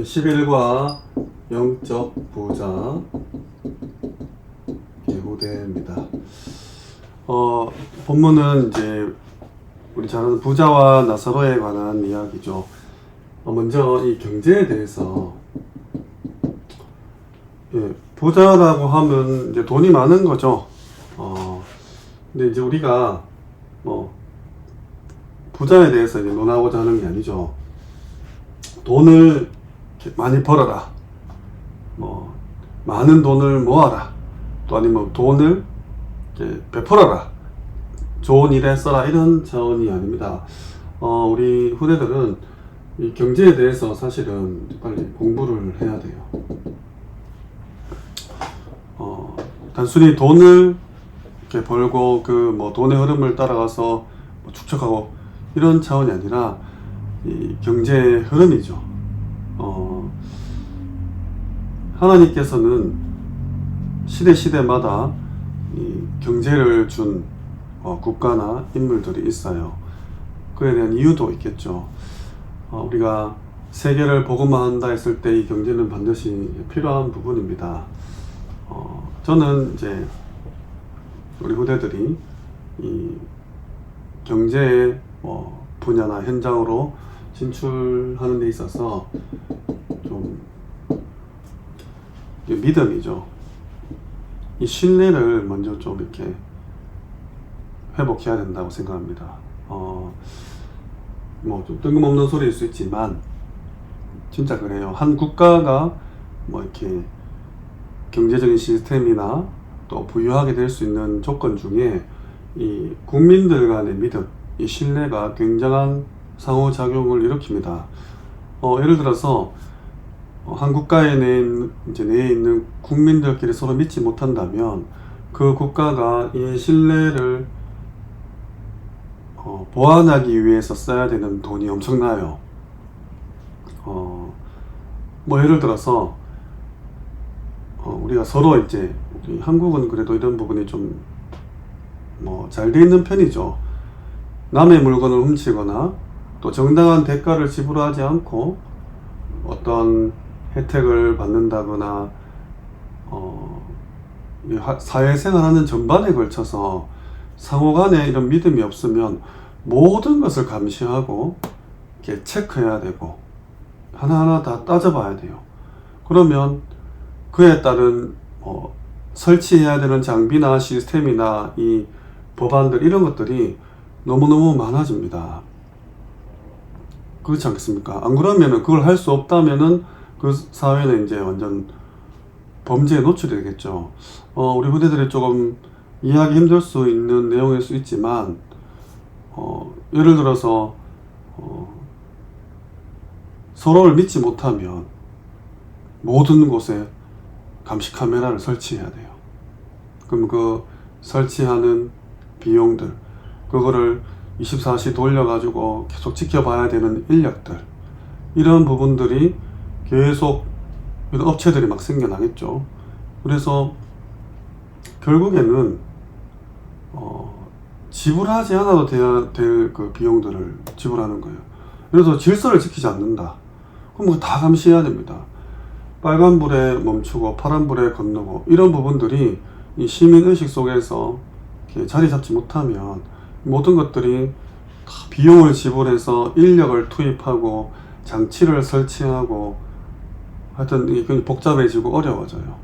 11과 영적 부자 예후대입니다. 본문은 이제 우리 잘 아는 부자와 나사로에 관한 이야기죠. 먼저 이 경제에 대해서, 부자라고 하면 이제 돈이 많은 거죠. 근데 이제 우리가 부자에 대해서 이제 논하고자 하는 게 아니죠. 돈을 많이 벌어라, 많은 돈을 모아라, 또 아니면 돈을 베풀어라, 좋은 일에 써라, 이런 차원이 아닙니다. 우리 후대들은 이 경제에 대해서 사실은 빨리 공부를 해야 돼요. 단순히 돈을 이렇게 벌고 돈의 흐름을 따라가서 축적하고 이런 차원이 아니라 이 경제의 흐름이죠. 하나님께서는 시대마다 이 경제를 준 국가나 인물들이 있어요. 그에 대한 이유도 있겠죠. 우리가 세계를 복음화한다 했을 때 이 경제는 반드시 필요한 부분입니다. 저는 이제 우리 후대들이 이 경제의 분야나 현장으로 진출하는 데 있어서 좀 믿음이죠. 이 신뢰를 먼저 좀 이렇게 회복해야 된다고 생각합니다. 좀 뜬금없는 소리일 수 있지만 진짜 그래요. 한 국가가 이렇게 경제적인 시스템이나 또 부유하게 될 수 있는 조건 중에 이 국민들 간의 믿음, 이 신뢰가 굉장한 상호작용을 일으킵니다. 예를 들어서 한 국가에 내에 있는 국민들끼리 서로 믿지 못한다면 그 국가가 이 신뢰를 보완하기 위해서 써야 되는 돈이 엄청나요. 예를 들어서 우리가 서로 우리 한국은 그래도 이런 부분이 좀 잘 돼 있는 편이죠. 남의 물건을 훔치거나 또 정당한 대가를 지불하지 않고 어떤 혜택을 받는다거나 사회생활하는 전반에 걸쳐서 상호간에 이런 믿음이 없으면 모든 것을 감시하고 이렇게 체크해야 되고 하나하나 다 따져봐야 돼요. 그러면 그에 따른 설치해야 되는 장비나 시스템이나 이 법안들, 이런 것들이 너무너무 많아집니다. 그렇지 않겠습니까? 안 그러면은 그걸 할 수 없다면은 그 사회는 이제 완전 범죄에 노출이 되겠죠. 우리 후대들이 조금 이해하기 힘들 수 있는 내용일 수 있지만, 예를 들어서 서로를 믿지 못하면 모든 곳에 감시 카메라를 설치해야 돼요. 그럼 그 설치하는 비용들, 그거를 24시 돌려가지고 계속 지켜봐야 되는 인력들, 이런 부분들이 계속 이런 업체들이 막 생겨나겠죠. 그래서 결국에는 지불하지 않아도 될 그 비용들을 지불하는 거예요. 그래서 질서를 지키지 않는다, 그럼 다 감시해야 됩니다. 빨간불에 멈추고 파란불에 건너고, 이런 부분들이 이 시민의식 속에서 이렇게 자리 잡지 못하면 모든 것들이 다 비용을 지불해서 인력을 투입하고 장치를 설치하고, 하여튼 이게 복잡해지고 어려워져요.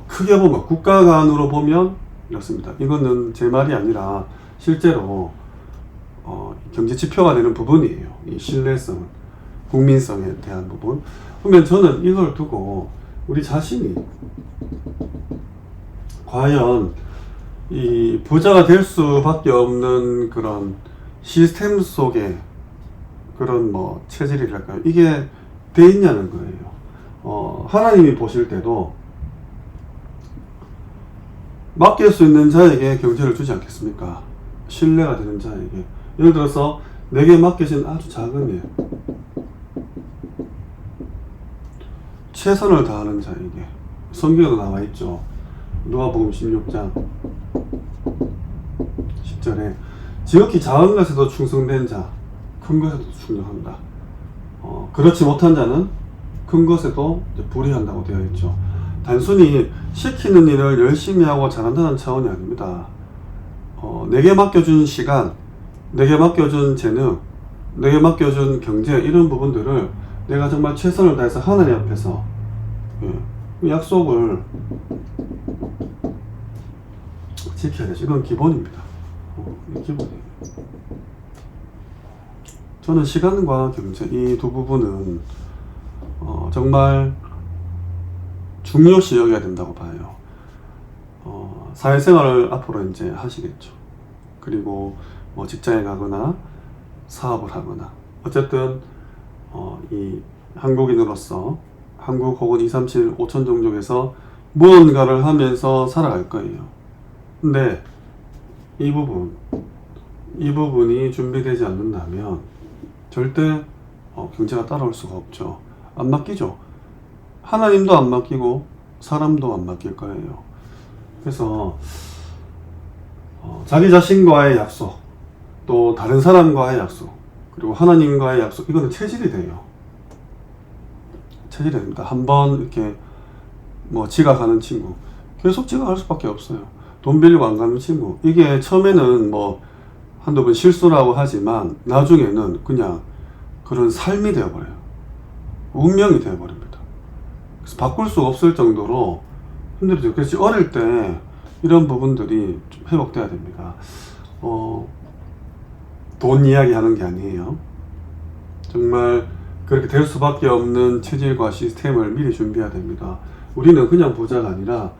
크게 보면, 국가 간으로 보면 이렇습니다. 이거는 제 말이 아니라 실제로 경제 지표가 되는 부분이에요. 이 신뢰성, 국민성에 대한 부분. 그러면 저는 이걸 두고 우리 자신이 과연 이 부자가 될 수밖에 없는 그런 시스템 속에 그런 체질이랄까요, 이게 돼 있냐는 거예요. 하나님이 보실 때도 맡길 수 있는 자에게 경제를 주지 않겠습니까? 신뢰가 되는 자에게. 예를 들어서 내게 맡겨진 아주 작은 일, 최선을 다하는 자에게, 성경에도 나와 있죠. 누가복음 16장 10절에 지극히 작은 것에도 충성된 자 큰 것에도 충성한다. 그렇지 못한 자는 큰 것에도 이제 불이한다고 되어 있죠. 단순히 시키는 일을 열심히 하고 잘한다는 차원이 아닙니다. 내게 맡겨준 시간, 내게 맡겨준 재능, 내게 맡겨준 경제, 이런 부분들을 내가 정말 최선을 다해서 하나님 앞에서 이 약속을 지켜야 되죠. 이건 기본입니다. 기본이에요. 저는 시간과 경제, 이 두 부분은 정말 중요시 여겨야 된다고 봐요. 사회생활을 앞으로 이제 하시겠죠. 그리고 뭐 직장에 가거나 사업을 하거나, 어쨌든 이 한국인으로서 한국 혹은 237 5천 종족에서 무언가를 하면서 살아갈 거예요. 근데 이 부분이 준비되지 않는다면 절대 경제가 따라올 수가 없죠. 안 맡기죠. 하나님도 안 맡기고 사람도 안 맡길 거예요. 그래서 자기 자신과의 약속, 또 다른 사람과의 약속, 그리고 하나님과의 약속, 이거는 체질이 돼요. 체질이 됩니다. 한번 이렇게 뭐 지각하는 친구, 계속 지각할 수밖에 없어요. 돈 빌리고 안 가는 친구, 이게 처음에는 뭐 한두 번 실수라고 하지만 나중에는 그냥 그런 삶이 되어버려요. 운명이 되어버립니다. 그래서 바꿀 수 없을 정도로 힘들죠. 그래서 어릴 때 이런 부분들이 좀 회복돼야 됩니다. 돈 이야기 하는 게 아니에요. 정말 그렇게 될 수밖에 없는 체질과 시스템을 미리 준비해야 됩니다. 우리는 그냥 부자가 아니라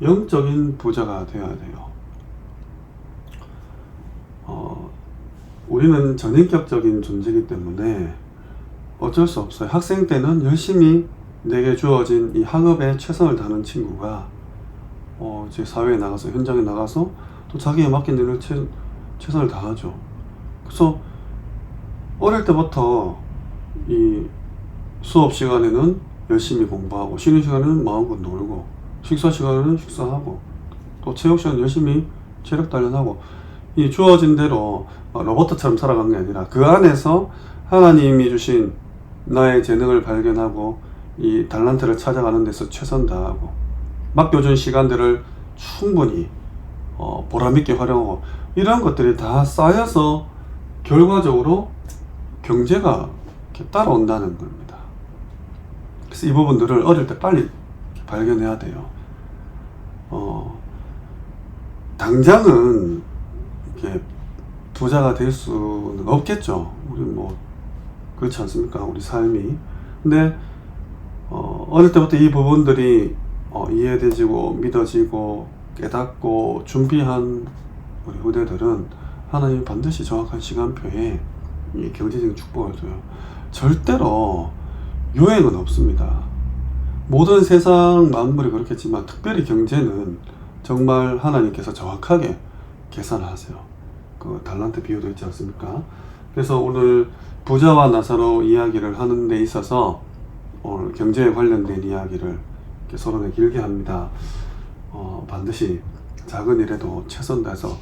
영적인 부자가 되어야 돼요. 우리는 전인격적인 존재이기 때문에 어쩔 수 없어요. 학생 때는 열심히 내게 주어진 이 학업에 최선을 다하는 친구가 이제 사회에 나가서, 현장에 나가서 또 자기에 맡긴 일을 최선을 다하죠. 그래서 어릴 때부터 이 수업 시간에는 열심히 공부하고, 쉬는 시간에는 마음껏 놀고, 식사 시간에는 식사하고, 또 체육 시간에 열심히 체력 단련하고, 이 주어진 대로 로봇처럼 살아간 게 아니라 그 안에서 하나님이 주신 나의 재능을 발견하고 이 달란트를 찾아가는 데서 최선 다하고, 맡겨준 시간들을 충분히 보람있게 활용하고, 이런 것들이 다 쌓여서 결과적으로 경제가 이렇게 따라온다는 겁니다. 그래서 이 부분들을 어릴 때 빨리 발견해야 돼요. 당장은 이렇게 부자가 될 수는 없겠죠. 우리 뭐 그렇지 않습니까? 우리 삶이. 근데 어릴 때부터 이 부분들이 이해되지고 믿어지고 깨닫고 준비한 우리 후대들은 하나님이 반드시 정확한 시간표에 이 경제적인 축복을 줘요. 절대로 요행은 없습니다. 모든 세상 만물이 그렇겠지만 특별히 경제는 정말 하나님께서 정확하게 계산하세요. 그 달란트 비유도 있지 않습니까? 그래서 오늘 부자와 나사로 이야기를 하는 데 있어서 오늘 경제에 관련된 이야기를 이렇게 서론에 길게 합니다. 반드시 작은 일에도 최선 다해서,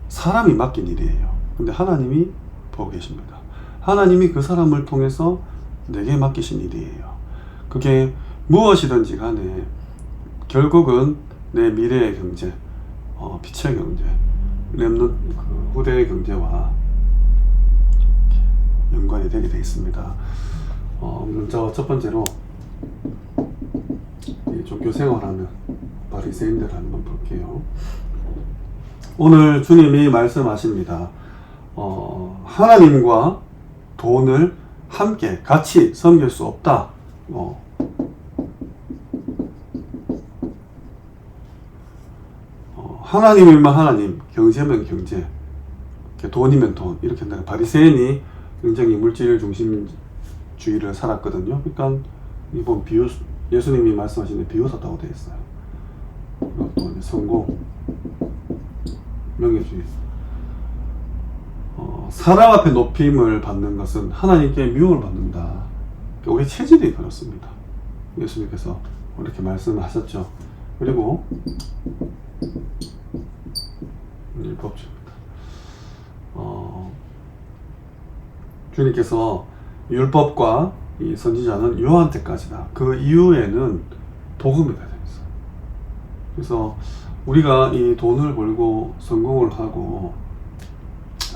사람이 맡긴 일이에요. 근데 하나님이 보고 계십니다. 하나님이 그 사람을 통해서 내게 맡기신 일이에요. 그게 무엇이든지 간에 결국은 내 미래의 경제, 빛의 경제, 렘넌트 그 후대의 경제와 연관이 되게 되어 있습니다. 먼저 첫 번째로 이 종교 생활하는 바리새인들을 한번 볼게요. 오늘 주님이 말씀하십니다. 하나님과 돈을 함께 같이 섬길 수 없다. 하나님이면 하나님, 경제면 경제, 돈이면 돈, 이렇게 한다. 바리새인이 굉장히 물질 중심주의를 살았거든요. 그러니까 이번 비유, 예수님이 말씀하신 비유 썼다고 되어 있어요. 이것도 성공, 명예주의. 사람 앞에 높임을 받는 것은 하나님께 미움을 받는다. 우리 체질이 그렇습니다. 예수님께서 이렇게 말씀하셨죠. 그리고 율법주의입니다. 주님께서 율법과 이 선지자는 요한때까지다. 그 이후에는 복음이 되어 있어요. 그래서 우리가 이 돈을 벌고 성공을 하고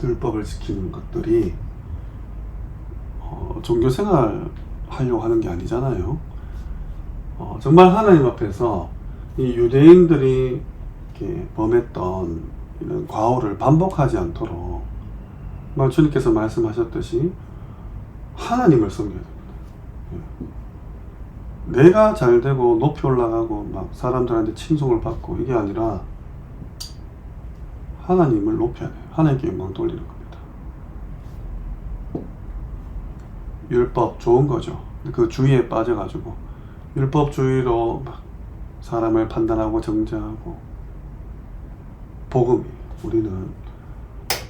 율법을 지키는 것들이 종교생활 하려고 하는 게 아니잖아요. 정말 하나님 앞에서 이 유대인들이 이렇게 범했던 이런 과오를 반복하지 않도록 주님께서 말씀하셨듯이 하나님을 섬겨야 됩니다. 내가 잘 되고 높이 올라가고 막 사람들한테 칭송을 받고 이게 아니라 하나님을 높여야 돼요. 하나님께 영광 돌리는 겁니다. 율법 좋은 거죠. 그 주의에 빠져가지고 율법주의로 막 사람을 판단하고 정죄하고 복음이 우리는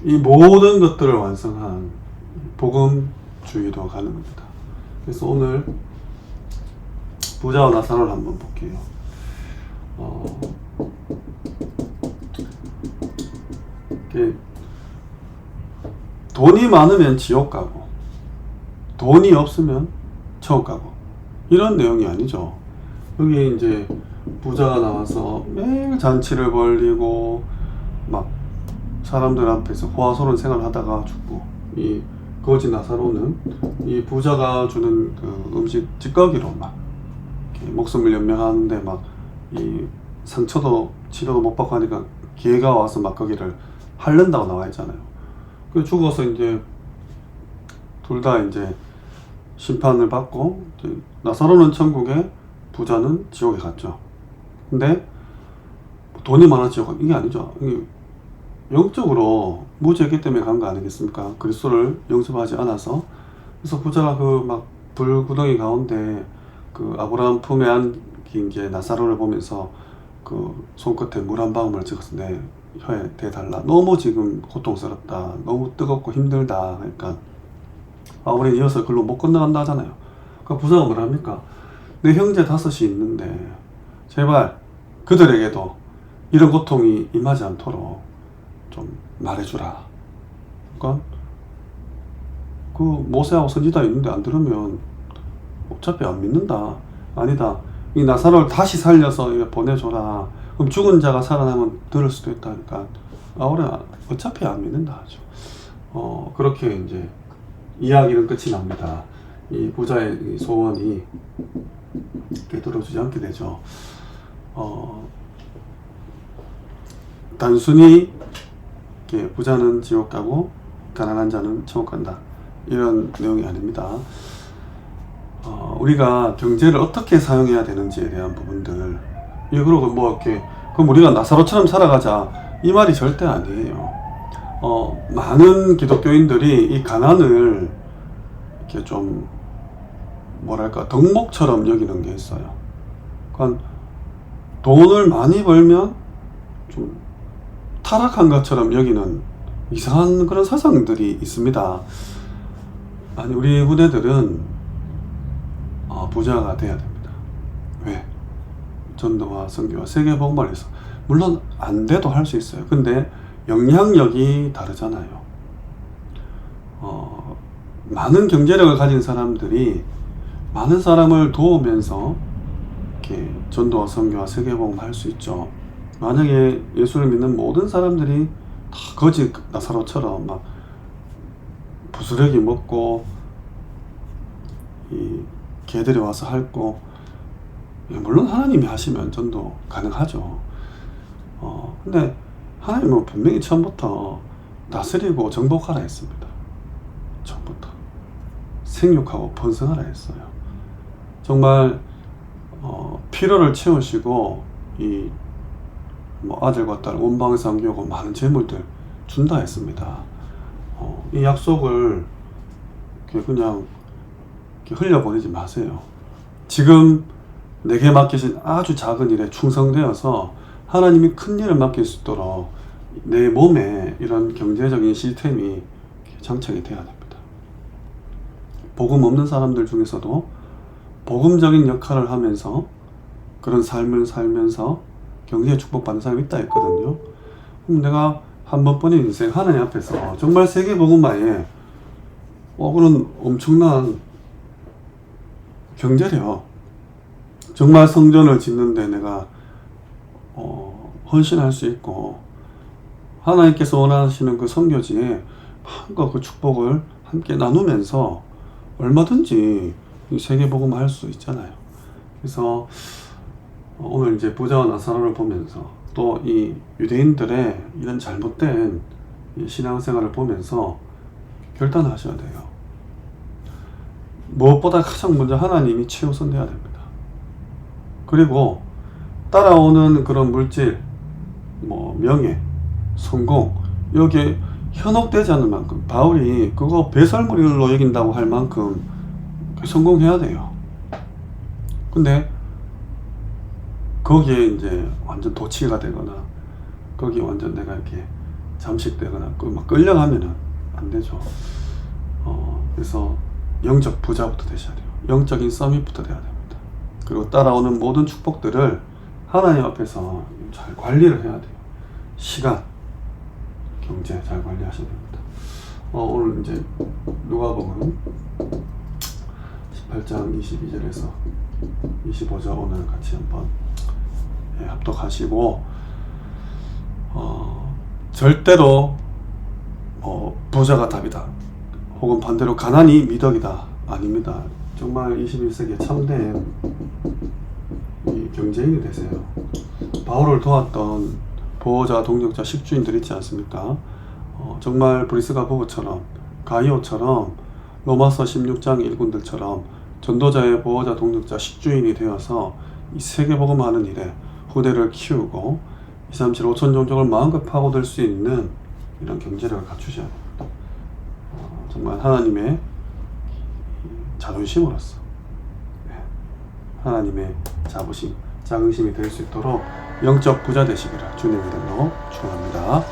이 모든 것들을 완성한 복음주의로 가는 겁니다. 그래서 오늘 부자와 나사로를 한번 볼게요. 돈이 많으면 지옥 가고 돈이 없으면 천국 가고 이런 내용이 아니죠. 여기 이제 부자가 나와서 매일 잔치를 벌리고 막 사람들 앞에서 호화스러운 생활을 하다가 죽고, 이 거지 나사로는 이 부자가 주는 그 음식 찌꺼기로 막 목숨을 연명하는데 막 이 상처도 치료도 못 받고 하니까 기회가 와서 막 거기를 핥는다고 나와 있잖아요. 그 죽어서 이제 둘 다 이제 심판을 받고, 나사로는 천국에 부자는 지옥에 갔죠. 근데 돈이 많아지고 이게 아니죠. 이게 영적으로 무지했기 때문에 간 거 아니겠습니까? 그리스도를 영접하지 않아서. 그래서 부자가 그 막 불구덩이 가운데 그 아브라함 품에 안긴 게 나사로를 보면서 그 손끝에 물 한 방울을 찍어서 내 혀에 대달라. 너무 지금 고통스럽다. 너무 뜨겁고 힘들다. 그러니까 우리 이어서 글로 못 건너간다 하잖아요. 그러니까 부자가 뭐랍니까? 내 형제 5이 있는데 제발 그들에게도 이런 고통이 임하지 않도록 좀 말해주라. 그러니까 그 모세하고 선지자 있는데 안 들으면 어차피 안 믿는다. 아니다. 이 나사로를 다시 살려서 보내줘라. 그럼 죽은 자가 살아나면 들을 수도 있다니까. 우리 어차피 안 믿는다 하죠. 그렇게 이제 이야기는 끝이 납니다. 이 부자의 소원이 들어주지 않게 되죠. 단순히 부자는 지옥 가고 가난한 자는 천국 간다, 이런 내용이 아닙니다. 우리가 경제를 어떻게 사용해야 되는지에 대한 부분들, 그리고 뭐 이렇게 그럼 우리가 나사로처럼 살아가자, 이 말이 절대 아니에요. 많은 기독교인들이 이 가난을 이렇게 좀 뭐랄까 덕목처럼 여기는 게 있어요. 그러니까 돈을 많이 벌면 좀 타락한 것처럼 여기는 이상한 그런 사상들이 있습니다. 아니, 우리 후대들은 부자가 돼야 됩니다. 왜? 전도와 선교와 세계복음을 해서, 물론 안 돼도 할 수 있어요. 근데 영향력이 다르잖아요. 많은 경제력을 가진 사람들이 많은 사람을 도우면서 이렇게 전도와 선교와 세계복음 할 수 있죠. 만약에 예수를 믿는 모든 사람들이 다 거지 나사로처럼 막 부스러기 먹고 이 개들이 와서 핥고, 물론 하나님이 하시면 전도 가능하죠. 근데 하나님은 분명히 처음부터 다스리고 정복하라 했습니다. 처음부터 생육하고 번성하라 했어요. 정말 필요를 채우시고 이 아들과 딸 원방에서 남기고 많은 재물들 준다 했습니다. 이 약속을 그냥 흘려보내지 마세요. 지금 내게 맡기신 아주 작은 일에 충성되어서 하나님이 큰 일을 맡길 수 있도록 내 몸에 이런 경제적인 시스템이 장착이 돼야 됩니다. 복음 없는 사람들 중에서도 복음적인 역할을 하면서 그런 삶을 살면서 경제에 축복받는 사람이 있다 했거든요. 그럼 내가 한 번뿐인 인생 하나님 앞에서 정말 세계복음화에 그런 엄청난 경제력, 정말 성전을 짓는데 내가 헌신할 수 있고 하나님께서 원하시는 그 선교지에 마음과 그 축복을 함께 나누면서 얼마든지 이 세계복음을 할 수 있잖아요. 그래서 오늘 이제 부자와 나사로를 보면서 또 이 유대인들의 이런 잘못된 이 신앙생활을 보면서 결단하셔야 돼요. 무엇보다 가장 먼저 하나님이 최우선 돼야 됩니다. 그리고 따라오는 그런 물질, 명예, 성공, 여기에 현혹되지 않는 만큼 바울이 그거 배설물로 여긴다고 할 만큼 성공해야 돼요. 근데 거기에 이제 완전 도취가 되거나 거기에 완전 내가 이렇게 잠식되거나 막 끌려가면은 안 되죠. 그래서 영적 부자부터 되셔야 돼요. 영적인 서밋부터 돼야 됩니다. 그리고 따라오는 모든 축복들을 하나님 앞에서 잘 관리를 해야 돼요. 시간, 경제 잘 관리하셔야 됩니다. 오늘 이제 누가복음 18장 22절에서 25절 오늘 같이 한번 합독하시고 절대로 부자가 답이다 혹은 반대로 가난이 미덕이다 아닙니다. 정말 21세기에 참된 이 경제인이 되세요. 바울을 도왔던 보호자, 동력자, 식주인들 있지 않습니까? 정말 브리스가 부부처럼 가이오처럼 로마서 16장 일꾼들처럼 전도자의 보호자, 동력자, 식주인이 되어서 이 세계복음하는 일에 후대를 키우고 2, 3, 7, 5천 종족을 마음껏 파고들 수 있는 이런 경제력을 갖추셔야 됩니다. 정말 하나님의 자존심으로서 하나님의 자부심, 자긍심이 될 수 있도록 영적 부자 되시기를 주님의 이름으로 축원합니다.